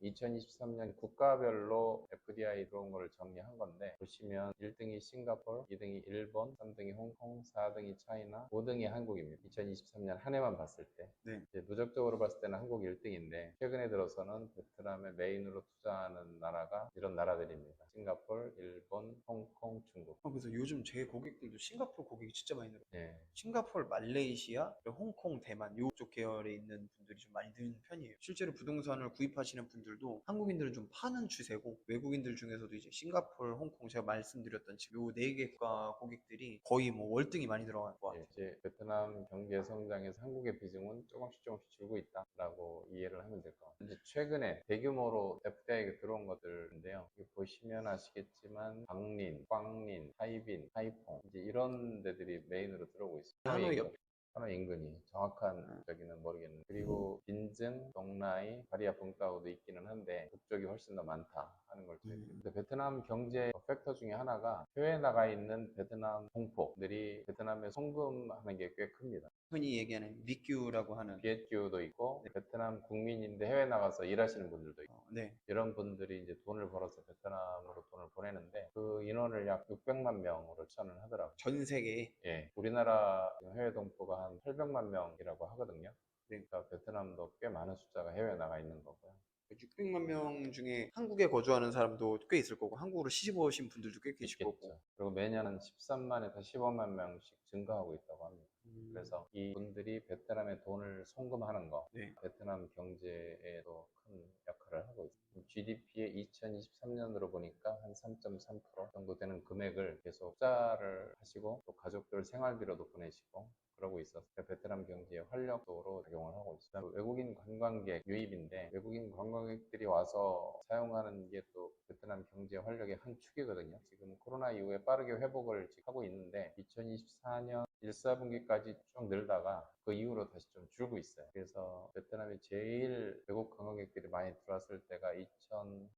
2023년 국가별로 FDI 들어온 거를 정리한 건데, 보시면 1등이 싱가포르, 2등이 일본, 3등이 홍콩, 4등이 차이나, 5등이 한국입니다. 2023년 한 해만 봤을 때. 네. 이제 누적적으로 봤을 때는 한국이 1등인데, 최근에 들어서는 베트남에 메인으로 투자하는 나라가 이런 나라들입니다. 싱가포르, 일본, 홍콩, 중국. 그래서 요즘 제 고객들도 싱가포르 고객이 진짜 많이 늘어요. 예. 싱가포르, 말레이시아, 그리고 홍콩, 대만 이쪽 계열에 있는 분들이 좀 많이 느는 편이에요. 실제로 부동산을 구입하시는 분들도 한국인들은 좀 파는 추세고, 외국인들 중에서도 이제 싱가포르, 홍콩, 제가 말씀드렸던 지금 요 4개 국가 고객들이 거의 뭐 월등히 많이 들어가는 것 같아요. 이제 베트남 경제 성장에서 한국의 비중은 조금씩 줄고 있다라고 이해를 하면 될 것 같아요. 이제 최근에 대규모로 FDI가 들어온 것들인데요. 여기 보시면 아시겠지만 광린, 꽝린, 하이빈, 하이퐁 이제 이런 데들이 메인으로 들어오고 있습니다. 하노이 옆. 하노이 인근이 정확한 저기는 모르겠는데, 그리고 빈증, 동라이, 바리아 붕따오도 있기는 한데 북쪽이 훨씬 더 많다 하는 걸 저희들이. 근데 베트남 경제 팩터 중에 하나가 해외에 나가 있는 베트남 동포들이 베트남에 송금하는 게 꽤 큽니다. 흔히 얘기하는 미규라고 하는. 비엣규도 있고, 네. 베트남 국민인데 해외 나가서 일하시는 분들도 있고, 네. 이런 분들이 이제 돈을 벌어서 베트남으로 돈을 보내는데, 그 인원을 약 600만 명으로 추산을 하더라고요. 전 세계에. 예, 우리나라 해외 동포가 한 800만 명이라고 하거든요. 네. 그러니까 베트남도 꽤 많은 숫자가 해외에 나가 있는 거고요. 600만 명 중에 한국에 거주하는 사람도 꽤 있을 거고, 한국으로 시집 오신 분들도 꽤 계실 거고. 있겠죠. 그리고 매년 한 13만에서 15만 명씩 증가하고 있다고 합니다. 그래서 이 분들이 베트남에 돈을 송금하는 거, 네. 베트남 경제에도 큰 역할을 하고 있습니다. GDP의 2023년으로 보니까 한 3.3% 정도 되는 금액을 계속 투자를 하시고, 또 가족들 생활비로도 보내시고 그러고 있어서 베트남 경제의 활력도로 작용을 하고 있습니다. 외국인 관광객 유입인데, 외국인 관광객들이 와서 사용하는 게 또 베트남 경제 활력의 한 축이거든요. 지금 코로나 이후에 빠르게 회복을 하고 있는데, 2024년 1, 4분기까지 쭉 늘다가 그 이후로 다시 좀 줄고 있어요. 그래서 베트남에 제일 외국 관광객들이 많이 들어왔을 때가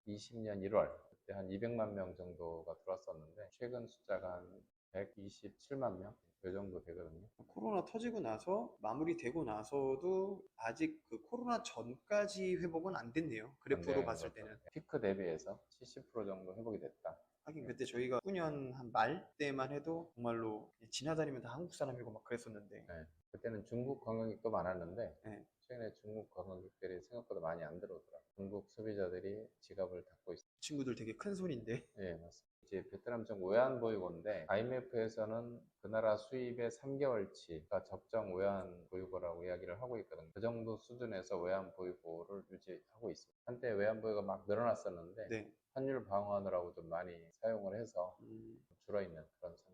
2020년 1월, 그때 한 200만 명 정도가 들어왔었는데, 최근 숫자가 한 127만 명? 이 정도 되거든요. 코로나 터지고 나서 마무리되고 나서도 아직 그 코로나 전까지 회복은 안 됐네요. 그래프로 봤을 거죠. 때는. 피크 대비해서 70% 정도 회복이 됐다. 하긴 그때 저희가 19년 한 말 때만 해도 정말로 지나다니면 다 한국 사람이고 막 그랬었는데. 네. 그때는 중국 관광객도 많았는데, 네. 최근에 중국 관광객들이 생각보다 많이 안 들어오더라고요. 중국 소비자들이 지갑을 닫고 있어요. 친구들 되게 큰 손인데. 예, 맞습니다. 이제 베트남 정 외환 보유고인데, IMF에서는 그 나라 수입의 3개월치가 적정 외환 보유고라고 이야기를 하고 있거든요. 그 정도 수준에서 외환 보유고를 유지하고 있습니다. 한때 외환 보유가 막 늘어났었는데, 네. 환율 방어하느라고 좀 많이 사용을 해서 줄어있는 그런 상태.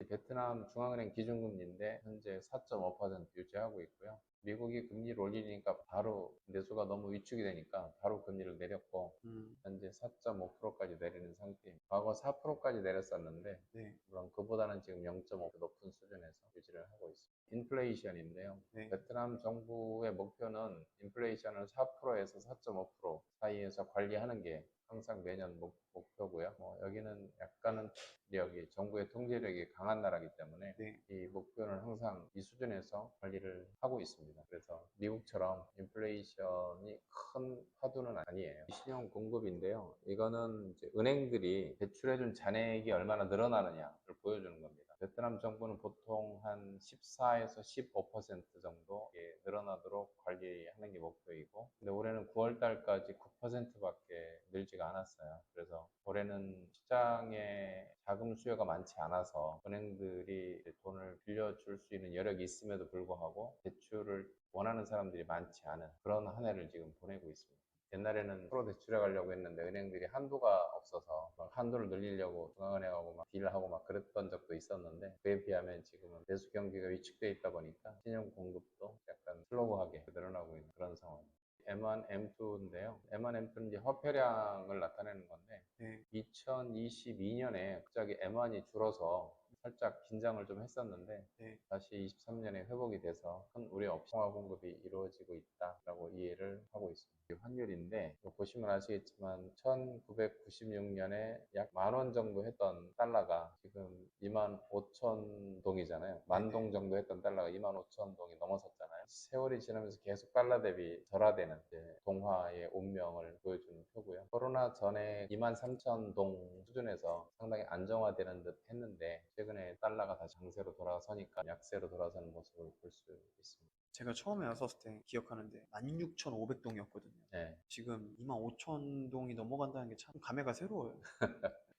베트남 중앙은행 기준금리인데 현재 4.5% 유지하고 있고요. 미국이 금리를 올리니까 바로 내수가 너무 위축이 되니까 바로 금리를 내렸고, 현재 4.5%까지 내리는 상태입니다. 과거 4%까지 내렸었는데, 네. 물론 그보다는 지금 0.5% 높은 수준에서 유지를 하고 있습니다. 인플레이션인데요. 네. 베트남 정부의 목표는 인플레이션을 4%에서 4.5% 사이에서 관리하는 게 항상 매년 목표고요. 여기는 약간은 여기 정부의 통제력이 강한 나라이기 때문에 네. 이 목표는 항상 이 수준에서 관리를 하고 있습니다. 그래서 미국처럼 인플레이션이 큰 화두는 아니에요. 신용 공급인데요. 이거는 이제 은행들이 대출해준 잔액이 얼마나 늘어나느냐를 보여주는 겁니다. 베트남 정부는 보통 한 14에서 15% 정도 늘어나도록 관리하는 게 목표이고, 근데 올해는 9월 달까지 9%밖에 늘지가 않았어요. 그래서 올해는 시장에 자금 수요가 많지 않아서 은행들이 돈을 빌려줄 수 있는 여력이 있음에도 불구하고 대출을 원하는 사람들이 많지 않은 그런 한 해를 지금 보내고 있습니다. 옛날에는 프로 대출해 가려고 했는데 은행들이 한도가 없어서 막 한도를 늘리려고 중앙은행하고 막 딜을 하고 막 그랬던 적도 있었는데, 그에 비하면 지금은 내수 경기가 위축돼 있다 보니까 신용 공급도 약간 슬로우하게 늘어나고 있는 그런 상황입니다. M1, M2인데요. M1, M2는 이제 화폐량을 나타내는 건데, 네. 2022년에 갑자기 M1이 줄어서 살짝 긴장을 좀 했었는데, 네. 다시 23년에 회복이 돼서 큰 우려 없이 통화 공급이 이루어지고 있다라고 이해를 하고 있습니다. 환율인데 보시면 아시겠지만 1996년에 약 10,000원 정도 했던 달러가 지금 25,000동이잖아요. 10,000동 정도 했던 달러가 25,000동이 넘어섰잖아요. 세월이 지나면서 계속 달러 대비 절하되는 동화의 운명을 보여주는 목표고요. 코로나 전에 23,000동 수준에서 상당히 안정화되는 듯 했는데 최근에 달러가 다시 강세로 돌아서니까 약세로 돌아서는 모습을 볼 수 있습니다. 제가 처음에 왔었을 때 기억하는데 16,500동이었거든요. 네. 지금 25,000동이 넘어간다는 게 참 감회가 새로워요.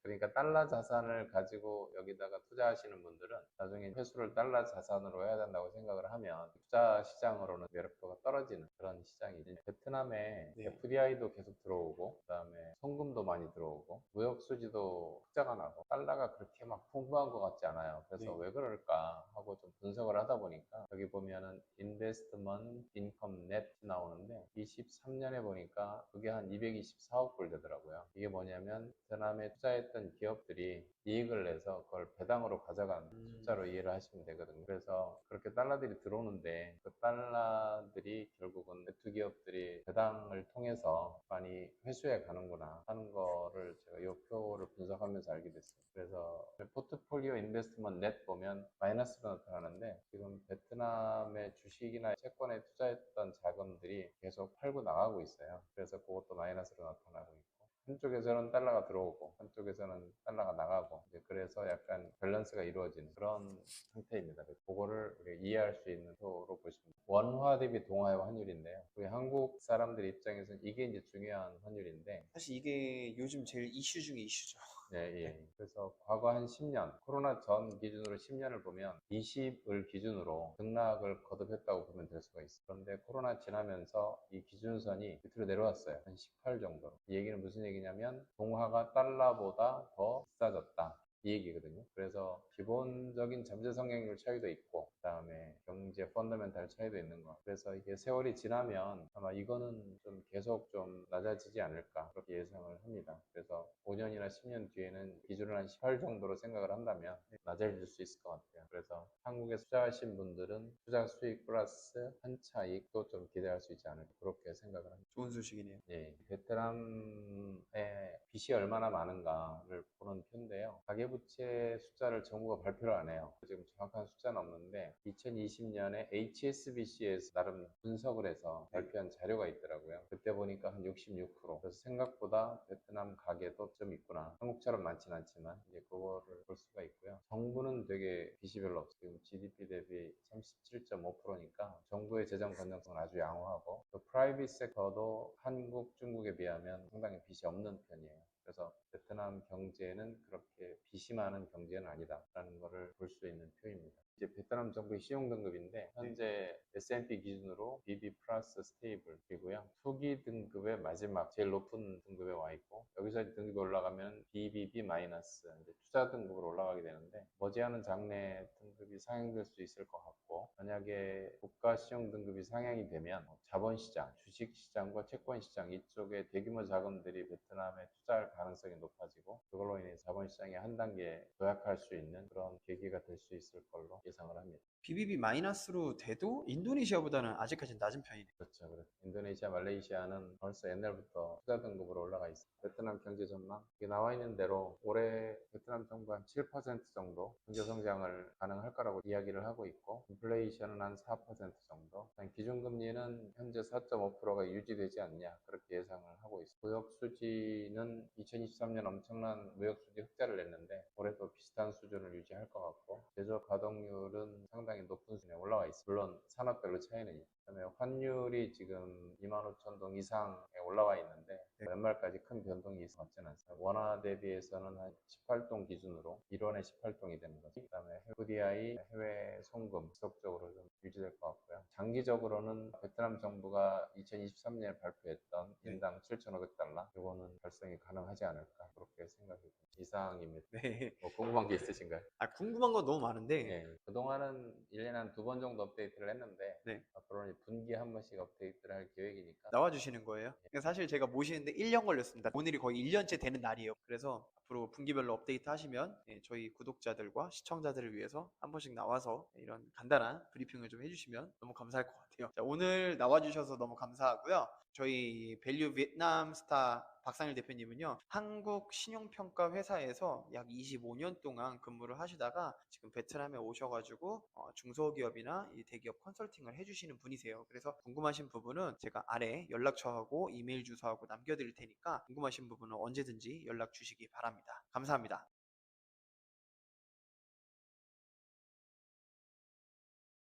그러니까 달러 자산을 가지고 여기다가 투자하시는 분들은 나중에 회수를 달러 자산으로 해야 된다고 생각을 하면 투자 시장으로는 매력도가 떨어지는 그런 시장이죠. 베트남에 네. FDI도 계속 들어오고 그다음에 송금도 많이 들어오고 무역 수지도 흑자가 나고 달러가 그렇게 막 풍부한 것 같지 않아요. 그래서 네. 왜 그럴까 하고 좀 분석을 하다 보니까 여기 보면은 인베스트먼트 인컴 넷 나오는데 23년에 보니까 그게 한 224억 불 되더라고요. 이게 뭐냐면 베트남에 투자했던 기업들이 이익을 내서 그걸 배당으로 가져간 숫자로 이해를 하시면 되거든요. 그래서 그렇게 달러들이 들어오는데 그 달러들이 결국은 네트 기업들이 배당을 통해서 많이 회수해 가는구나 하는 거를 제가 이 표를 분석하면서 알게 됐어요. 그래서 포트폴리오 인베스트먼트 넷 보면 마이너스로 나타나는데 지금 베트남의 주식이나 채권에 투자했던 자금들이 계속 팔고 나가고 있어요. 그래서 그것도 마이너스로 나타나고 있고 한쪽에서는 달러가 들어오고 한쪽에서는 달러가 나가고 이제 그래서 약간 밸런스가 이루어지는 그런 상태입니다. 그거를 우리가 이해할 수 있는 표로 보시면 됩니다. 원화 대비 동화의 환율인데요. 우리 한국 사람들 입장에서는 이게 이제 중요한 환율인데 사실 이게 요즘 제일 이슈 중에 이슈죠. 네, 예. 그래서 과거 한 10년, 코로나 전 기준으로 10년을 보면 20을 기준으로 등락을 거듭했다고 보면 될 수가 있어요. 그런데 코로나 지나면서 이 기준선이 밑으로 내려왔어요. 한 18 정도로. 이 얘기는 무슨 얘기냐면 동화가 달러보다 더 비싸졌다. 이 얘기거든요. 그래서 기본적인 잠재 성향률 차이도 있고 그다음에 경제 펀더멘탈 차이도 있는 거. 그래서 이게 세월이 지나면 아마 이거는 좀 계속 좀 낮아지지 않을까 그렇게 예상을 합니다. 그래서 5년이나 10년 뒤에는 기준을 한 18 정도로 생각을 한다면 낮아질 수 있을 것 같아요. 그래서 한국에 투자하신 분들은 투자 수익 플러스 환차 이익도 좀 기대할 수 있지 않을까 그렇게 생각을 합니다. 좋은 소식이네요. 네, 베트남의 빚이 얼마나 많은가를 보는 편인데요. 가계부채 숫자를 정부가 발표를 안 해요. 지금 정확한 숫자는 없는데 2020년에 HSBC에서 나름 분석을 해서 발표한 자료가 있더라고요. 그때 보니까 한 66%. 그래서 생각보다 베트남 가계도 좀 있구나. 한국처럼 많진 않지만 이제 그거를 볼 수가 있고요. 정부는 되게 빚이 별로 없어요. 지금 GDP 대비 37.5%니까 정부의 재정 건전성은 아주 양호하고 또 프라이빗 섹터도 한국, 중국에 비하면 상당히 빚이 없는 편이에요. 그래서 베트남 경제는 그렇게 빚이 많은 경제는 아니다라는 것을 볼 수 있는 표입니다. 이제 베트남 정부의 신용 등급인데 현재 S&P 기준으로 BB 플러스 스테이블이고요. 투기 등급의 마지막 제일 높은 등급에 와 있고 여기서 등급이 올라가면 BBB 마이너스 투자 등급으로 올라가게 되는데 머지않은 장래 등급이 상향될 수 있을 것 같고 만약에 국가 신용 등급이 상향이 되면 자본시장, 주식시장과 채권시장 이쪽에 대규모 자금들이 베트남에 투자할 가능성이 높아지고 그걸로 인해 자본시장이 한 단계 도약할 수 있는 그런 계기가 될 수 있을 걸로 예상을 합니다. BBB 마이너스로 돼도 인도네시아보다는 아직까지는 낮은 편이네요. 그렇죠. 인도네시아, 말레이시아는 벌써 옛날부터 투자 등급으로 올라가 있어요. 베트남 경제 전망 이게 나와 있는 대로 올해 베트남 정부가 한 7% 정도 경제 성장을 가능할 거라고 이야기를 하고 있고 인플레이션은 한 4% 정도 기준금리는 현재 4.5%가 유지되지 않냐 그렇게 예상을 하고 있습니다. 무역 수지는 2023년 엄청난 무역 수지 흑자를 냈는데 올해도 비슷한 수준을 유지할 것 같고 제조업 가동률은 상당히 높은 수준에 올라와 있습니다. 물론 산업별로 차이는 있고 그다음에 환율이 지금 25,000동 이상에 올라와 있는데 연말까지 큰 변동이 있어 같지는 않습니다. 원화 대비해서는 한 18동 기준으로 1원에 18동이 되는 거죠. 그다음에 FDI 해외 송금 지속적으로 좀 유지될 것 같고요. 장기적으로는 베트남 정부가 2023년에 발표했던 인당 7,500달러 이거는 달성이 가능하지 않을까 그렇게 생각이 듭니다. 이상입니다. 네. 뭐 궁금한 게 있으신가요? 궁금한 건 너무 많은데 예, 그동안은 1년에 한 2번 정도 업데이트를 했는데 네. 앞으로는 분기에 한 번씩 업데이트를 할 계획이니까 나와주시는 거예요? 사실 제가 모시는데 1년 걸렸습니다. 오늘이 거의 1년째 되는 날이에요. 그래서 앞으로 분기별로 업데이트 하시면 저희 구독자들과 시청자들을 위해서 한 번씩 나와서 이런 간단한 브리핑을 좀 해주시면 너무 감사할 것 같아요. 자, 오늘 나와주셔서 너무 감사하고요. 저희 밸류 베트남 스타 박상일 대표님은요, 한국 신용평가 회사에서 약 25년 동안 근무를 하시다가 지금 베트남에 오셔가지고 중소기업이나 이 대기업 컨설팅을 해주시는 분이세요. 그래서 궁금하신 부분은 제가 아래 연락처하고 이메일 주소하고 남겨드릴 테니까 궁금하신 부분은 언제든지 연락 주시기 바랍니다. 감사합니다.